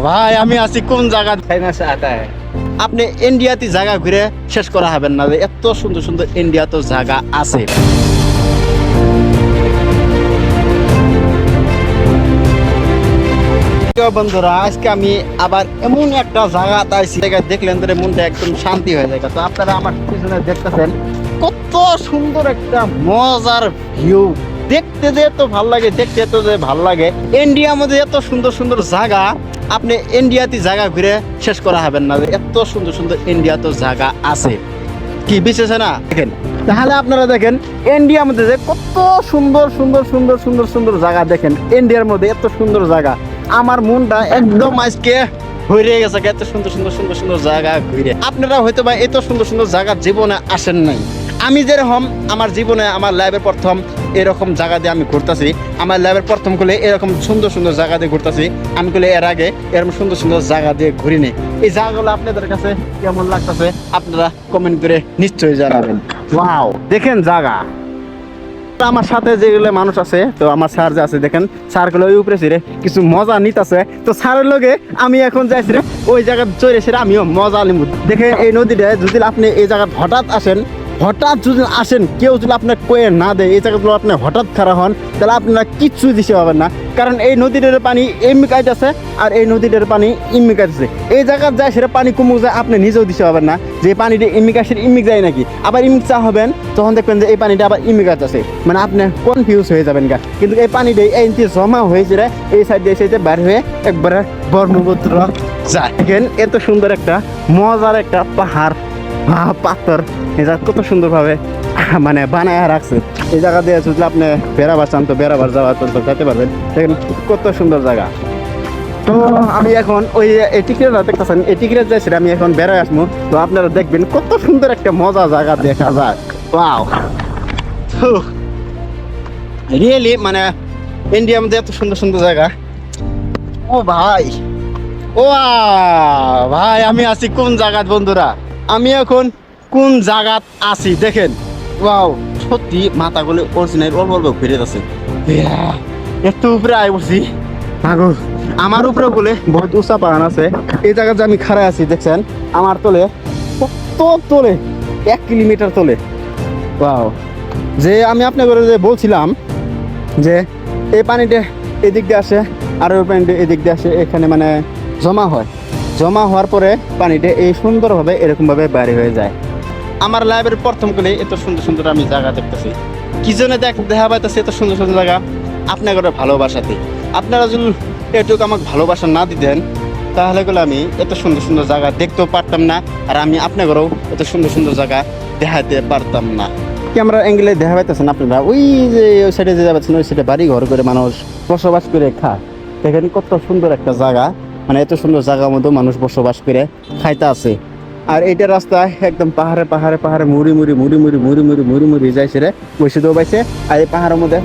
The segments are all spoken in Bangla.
ভাই আমি আছি কোন জায়গা चाइना से आता है। আপনি ইন্ডিয়াতে জায়গা ঘুরে শেষ করা হবেন না এত সুন্দর সুন্দর ইন্ডিয়া তো জায়গা আছে বন্ধুরা আজকে আমি আবার এমন একটা জায়গা আইছি জায়গা দেখলেন ধরে মনটা একদম শান্তি হয়ে যায় তো আপনারা আমার পিছনে দেখতেছেন কত সুন্দর একটা মজার ভিউ দেখতে যে এত ভালো লাগে দেখতে এত যে ভালো লাগে ইন্ডিয়ার মধ্যে এত সুন্দর সুন্দর জায়গা আপনি ইন্ডিয়াতে জায়গা ঘুরে শেষ করা হবেন না এত সুন্দর সুন্দর ইন্ডিয়া তো জায়গা আছে কি বিশেষ না দেখেন তাহলে আপনারা দেখেন ইন্ডিয়ার মধ্যে যে কত সুন্দর সুন্দর সুন্দর সুন্দর সুন্দর জায়গা দেখেন ইন্ডিয়ার মধ্যে এত সুন্দর জায়গা আমার মনটা একদম আজকে ঘুরে গেছে এত সুন্দর সুন্দর সুন্দর সুন্দর জায়গা ঘুরে আপনারা হয়তো বা এত সুন্দর সুন্দর জায়গা জীবনে আসেন নাই আমি যেরকম আমার জীবনে আমার লাইফের প্রথম এরকম জায়গা দিয়ে আমি ঘুরতেছি আমার লাইফের প্রথম করলে এরকম সুন্দর সুন্দর জায়গা দিয়ে ঘুরতেছি আমি করলে এর আগে এরকম সুন্দর সুন্দর জায়গা দিয়ে ঘুরিনি এই জায়গাগুলো আপনাদের কাছে কেমন লাগতেছে আপনারা কমেন্ট করে নিশ্চয়ই জানাবেন ওয়াও দেখেন জায়গা আমার সাথে যেগুলো মানুষ আছে তো আমার স্যার যে আছে দেখেন স্যারগুলো ওই উপরে ছিঁড়ে কিছু মজা নিতেছে তো স্যারের লগে আমি এখন যাইছি রে ওই জায়গা চড়ে ছিঁড়ে আমিও মজা নিব দেখেন এই নদীটা যদি আপনি এই জায়গা হঠাৎ যদি আসেন কেউ যদি আপনার কয়ে না দেয় এই জায়গাগুলো আপনি হঠাৎ খারাপ হন তাহলে আপনারা কিচ্ছু দিতে পারবেন না কারণ এই নদীটার পানি এমনি কাইতেছে আর এই নদীটার পানি ইম্মি কাইতেছে এই জায়গা যায় সেটা পানি কমুক যায় আপনি নিজেও দিতে পারবেন না যে পানিটা ইম্মি কাশের ইম্মিক যায় নাকি আবার ইমিক চা হবেন তখন দেখবেন যে এই পানিটা আবার ইম্মি কাটতেছে মানে আপনি কনফিউজ হয়ে যাবেন গা কিন্তু এই পানিটা এই জমা হয়েছে রে এই সাইডে এসে বার হয়ে একবারে ব্রহ্মপুত্র যায় দেখেন এত সুন্দর একটা মজার একটা পাহাড় পাথর এই জায়গা কত সুন্দরভাবে মানে বানায় রাখছে এই জায়গা দিয়ে যদি আপনি বেড়াবার চান তো বেড়াবার যাওয়া তো যেতে পারবেন দেখেন কত সুন্দর জায়গা তো আমি এখন ওই এই টিকিটটা দেখতেছেন এই টিকিটে যাইছি আমি এখন বেড়ায় আসবো তো আপনারা দেখবেন কত সুন্দর একটা মজা জায়গা দেখা যায় ওয়াও রিয়েলি মানে ইন্ডিয়ার মধ্যে এত সুন্দর সুন্দর জায়গা ও ভাই ও ভাই আমি আছি কোন জায়গা বন্ধুরা আমি এখন কোন জায়গাত আছি দেখেন ওয়াও সত্যি মাথাগুলো অরিজিনাল অল্প অল্প ঘুরে যাচ্ছে একটু উপরে আয় বসি আগো আমার উপরে বলে বহুত উঁচা পাহাড় আছে এই জায়গাতে আমি খাড়া আছি দেখছেন আমার তোলে কত তোলে 1 কিলোমিটার তোলে ওয়াও যে আমি আপনাকে যে বলছিলাম যে এই পানিটা এদিক দিয়ে আসে আর ওই পানিটা এদিক দিয়ে আসে এখানে মানে জমা হওয়ার পরে পানিটা এই সুন্দরভাবে এরকমভাবে বাইরে হয়ে যায় আমার লাইফের প্রথম করে এত সুন্দর সুন্দর আমি জায়গা দেখতেছি কি জন্য দেখা পাইতেছি এত সুন্দর সুন্দর জায়গা আপনাদের ভালোবাসাতে আপনারা যদি এটুকু আমাকে ভালোবাসা না দিতেন তাহলে গেলে আমি এত সুন্দর সুন্দর জায়গা দেখতেও পারতাম না আর আমি আপনাদেরও এত সুন্দর সুন্দর জায়গা দেখাতে পারতাম না ক্যামেরা অ্যাঙ্গেলে দেখা পাইতেছেন আপনারা ওই যে ওই সাইডে যে যাচ্ছেন ওই সাইডে বাড়ি ঘর করে মানুষ বসবাস করে খায় দেখেন কত সুন্দর একটা জায়গা মানে এত সুন্দর জায়গার মধ্যে মানুষ বসবাস করে খাইতে আছে আর এইটা রাস্তায় একদম পাহাড়ে মুড়ি যাইছে রে বসে তো পাইছে আর এই পাহাড়ের মধ্যে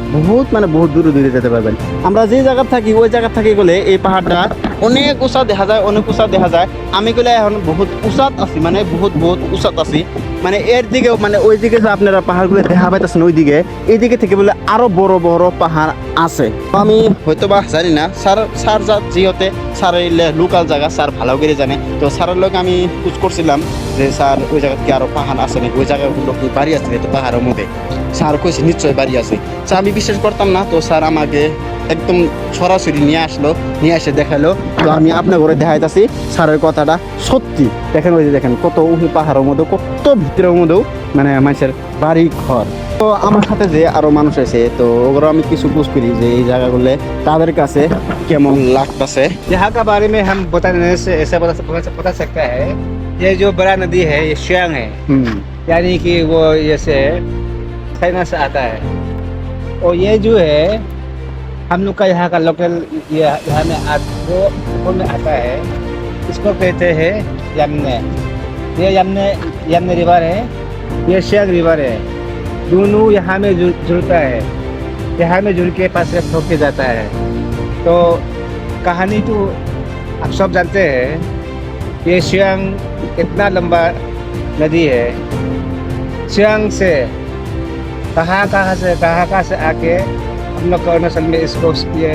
বহুত দূরে যেতে পারবেন আমরা যে জায়গা থাকি ওই জায়গা থাকি গেলে এই পাহাড়টা অনেক উঁচা দেখা যায় আমি গেলে এখন বহুত উঁচাত আছি মানে বহুত উঁচাত আছি মানে এর দিকে মানে ওই দিকে যে আপনারা পাহাড়গুলো দেখা পাইতেছেন ওই দিকে এই দিকে থেকে বলে আরো বড় বড় পাহাড় আছে আমি হয়তো বা জানি না স্যার যেহেতু স্যার লোকাল জায়গা স্যার ভালো করে জানে তো স্যারের লোক আমি খোঁজ করছিলাম যে স্যার ওই জায়গা কি আরো পাহাড় আছে নাকি ওই জায়গাগুলো কি বাড়ি আছে তো পাহাড়ের মধ্যে স্যার কইছে নিশ্চয় বাড়ি আছে স্যার আমি বিশ্বাস করতাম না তো স্যার আমাকে একদম সরাসরি নিয়ে এসে দেখালো তো আমি আপনার ঘরে দেখাইতেছি স্যারের কথাটা সত্যি দেখেন ওই যে দেখেন কত উঁচু পাহাড়ের মধ্যে কত ভিতরের মধ্যেও মানে মানুষের বাড়ি ঘর তো আমার সাথে যে আরো মানুষ আছে তো ওগুলো আমি কিছু বুঝ করি যে এই জায়গাগুলো তাদের কাছে কেমন লাগতেছে यहाँ का बारे में हम बताने से ऐसा बता सकता है ये जो बड़ा नदी है ये सियांग है यानी कि वो जैसे चाइना से आता है और ये जो है हम लोग का यहाँ का लोकल यहाँ में में आता है इसको कहते हैं यमुने ये यमुने रिवर है ये सियांग रिवर है दोनों यहाँ में जुड़ता है यहाँ में जुड़ के पास होके जाता है तो कहानी तो आप सब जानते हैं ये सियांग इतना लंबा नदी है सियांग से कहाँ से आके हम लोग अरुणाचल में इसको ये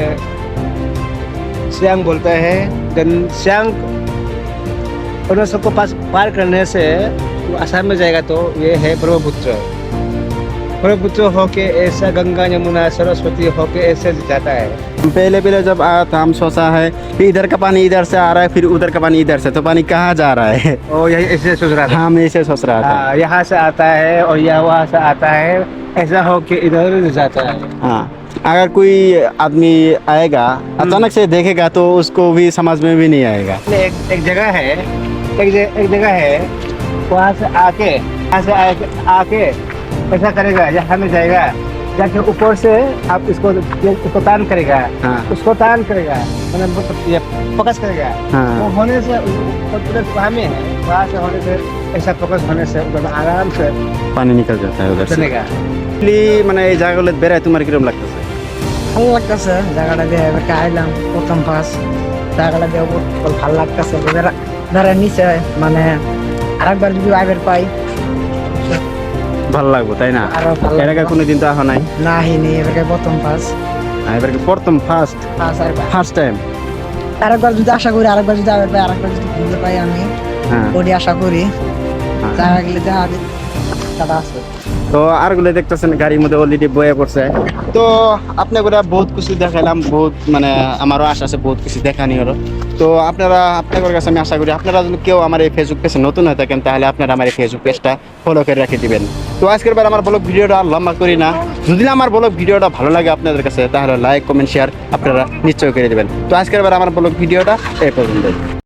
सियांग बोलते हैं। देन सियांग अरुणाचल को पार करने से वो असम में जाएगा तो ये है ब्रह्मपुत्र। ब्रह्मपुत्र होके ऐसा गंगा यमुना सरस्वती होके ऐसे जाता है। पहले पहले जब आया था हम सोचा है कि इधर का पानी इधर से आ रहा है, फिर उधर का पानी इधर से, तो पानी कहाँ जा रहा है। और यही ऐसे सोच रहा था। हम ऐसे सोच रहा था। हाँ, यहाँ से आता है और यह वहाँ से आता है, ऐसा होके इधर जाता है। हाँ, अगर कोई आदमी आएगा अचानक से देखेगा तो उसको भी समझ में भी नहीं आएगा। एक जगह है, एक जगह है, वहाँ से आके आके ऐसा करेगा, यहाँ में जाएगा, जाके ऊपर से आप इसको तान करेगा, हाँ। उसको तान करेगा, मतलब ये फोकस करेगा। हाँ। वो होने से वहाँ में है, वहाँ से होने से ऐसा फोकस होने से उधर आराम से पानी निकल जाता है उधर से। चलेगा। মানে এই জায়গাগুলো বেড়ায় তোমার কিরকম লাগতেছে? ভালো লাগতেছে জায়গাটা দিয়ে এবার আইলাম প্রথম ফার্স্ট জায়গাটা দিয়ে ভালো লাগতেছে ধরে নিচে মানে আরেকবার যদি আইবার পাই ভালো লাগবে তাই না? আরো ভালো এর আগে কোনোদিন তো আসা নাই? না হিনি এবারে প্রথম ফার্স্ট এবার কি প্রথম ফার্স্ট টাইম? আরেকবার যদি আশা করি আরেকবার যদি আইবার পাই আরেকবার যদি ঘুরতে পাই আমি হ্যাঁ। ওটি আশা করি হ্যাঁ। জায়গাগুলো দেখা দাদা আছে তো আরগুলো দেখতেছেন গাড়ির মধ্যে অলরেডি বয়ে পড়ছে। তো আপনাদের বহুত কিছু দেখাইলাম, বহুত মানে আমারও আশা আছে বহুত কিছু দেখানি হলো। তো আপনাদের কাছে আমি আশা করি আপনারা যদি কেউ আমার এই ফেসবুক পেজে নতুন হয়ে থাকেন তাহলে আপনারা আমার এই ফেসবুক পেজটা ফলো করে রেখে দিবেন। তো আজকের বার আমার ব্লগ ভিডিওটা আর লম্বা করি না, যদি না আমার ব্লগ ভিডিওটা ভালো লাগে আপনাদের কাছে তাহলে লাইক কমেন্ট শেয়ার আপনারা নিশ্চয়ই করে দেবেন। তো আজকের বার আমার ব্লগ ভিডিওটা এই পর্যন্ত।